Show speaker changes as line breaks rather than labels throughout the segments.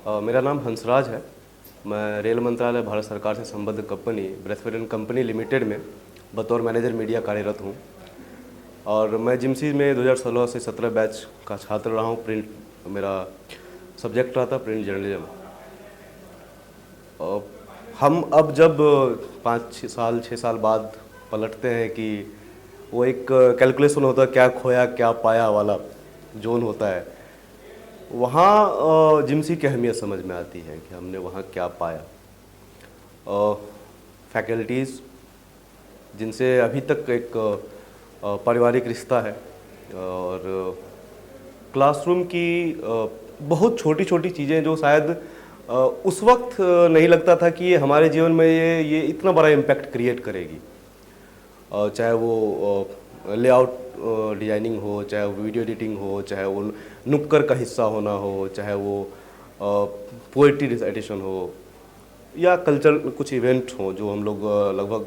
मेरा नाम हंसराज है। मैं रेल मंत्रालय भारत सरकार से संबद्ध कंपनी ब्रेस्टफीड कंपनी लिमिटेड में बतौर मैनेजर मीडिया कार्यरत हूँ। और मैं जिमसी में 2016 से 17 बैच का छात्र रहा हूँ। प्रिंट मेरा सब्जेक्ट रहा था, प्रिंट जर्नलिज्म। और हम अब जब 6 साल बाद पलटते हैं कि वो एक कैलकुलेशन होता है, क्या खोया क्या पाया वाला जोन होता है, वहाँ जिमसी की अहमियत समझ में आती है कि हमने वहाँ क्या पाया। फैकल्टीज़ जिनसे अभी तक एक पारिवारिक रिश्ता है, और क्लासरूम की बहुत छोटी छोटी चीज़ें जो शायद उस वक्त नहीं लगता था कि ये हमारे जीवन में ये इतना बड़ा इम्पैक्ट क्रिएट करेगी। चाहे वो लेआउट डिजाइनिंग हो, चाहे वो वीडियो एडिटिंग हो, चाहे वो नुक्कड़ का हिस्सा होना हो, चाहे वो पोएट्री रिसाइटेशन हो, या कल्चर कुछ इवेंट हो जो हम लोग लगभग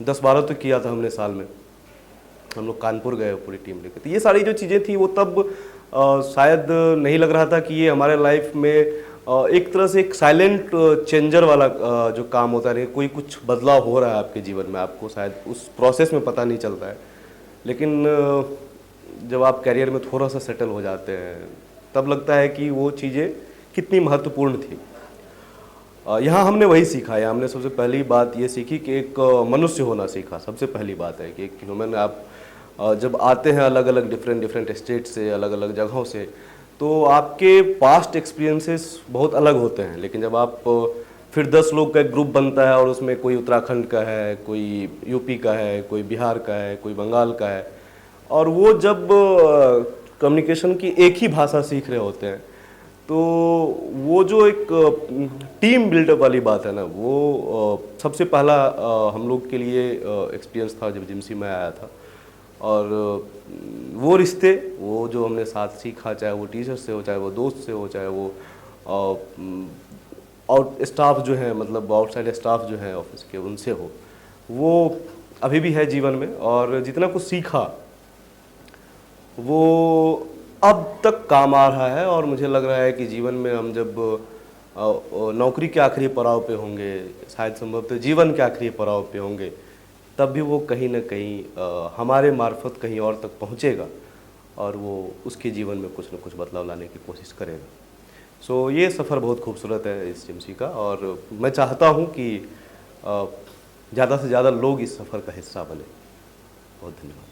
10-12 तो किया था हमने साल में। हम लोग कानपुर गए पूरी टीम लेकर। तो ये सारी जो चीज़ें थी वो तब शायद नहीं लग रहा था कि ये हमारे लाइफ में एक तरह से एक साइलेंट चेंजर वाला जो काम होता है, कोई कुछ बदलाव हो रहा है आपके जीवन में, आपको शायद उस प्रोसेस में पता नहीं चलता है। लेकिन जब आप कैरियर में थोड़ा सा सेटल हो जाते हैं तब लगता है कि वो चीज़ें कितनी महत्वपूर्ण थी। यहाँ हमने वही सीखा है। हमने सबसे पहली बात ये सीखी कि एक मनुष्य होना सीखा। सबसे पहली बात है कि एक ह्यूमन, आप जब आते हैं अलग अलग डिफरेंट स्टेट से, अलग अलग जगहों से, तो आपके पास्ट एक्सपीरियंसेस बहुत अलग होते हैं। लेकिन जब आप फिर 10 लोग का एक ग्रुप बनता है और उसमें कोई उत्तराखंड का है, कोई यूपी का है, कोई बिहार का है, कोई बंगाल का है, और वो जब कम्युनिकेशन की एक ही भाषा सीख रहे होते हैं, तो वो जो एक टीम बिल्डअप वाली बात है ना, वो सबसे पहला हम लोग के लिए एक्सपीरियंस था जब जिमसी में आया था। और वो रिश्ते, वो जो हमने साथ सीखा, चाहे वो टीचर से हो, चाहे वो दोस्त से हो, चाहे वो आउट स्टाफ जो है, मतलब आउटसाइड स्टाफ जो है ऑफिस के, उनसे हो, वो अभी भी है जीवन में। और जितना कुछ सीखा वो अब तक काम आ रहा है। और मुझे लग रहा है कि जीवन में हम जब नौकरी के आखिरी पड़ाव पे होंगे, शायद संभवतः जीवन के आखिरी पड़ाव पे होंगे, तब भी वो कहीं ना कहीं हमारे मार्फत कहीं और तक पहुंचेगा और वो उसके जीवन में कुछ न कुछ बदलाव लाने की कोशिश करेगा। सो ये सफ़र बहुत खूबसूरत है इस जिमसी का, और मैं चाहता हूं कि ज़्यादा से ज़्यादा लोग इस सफ़र का हिस्सा बने। बहुत धन्यवाद।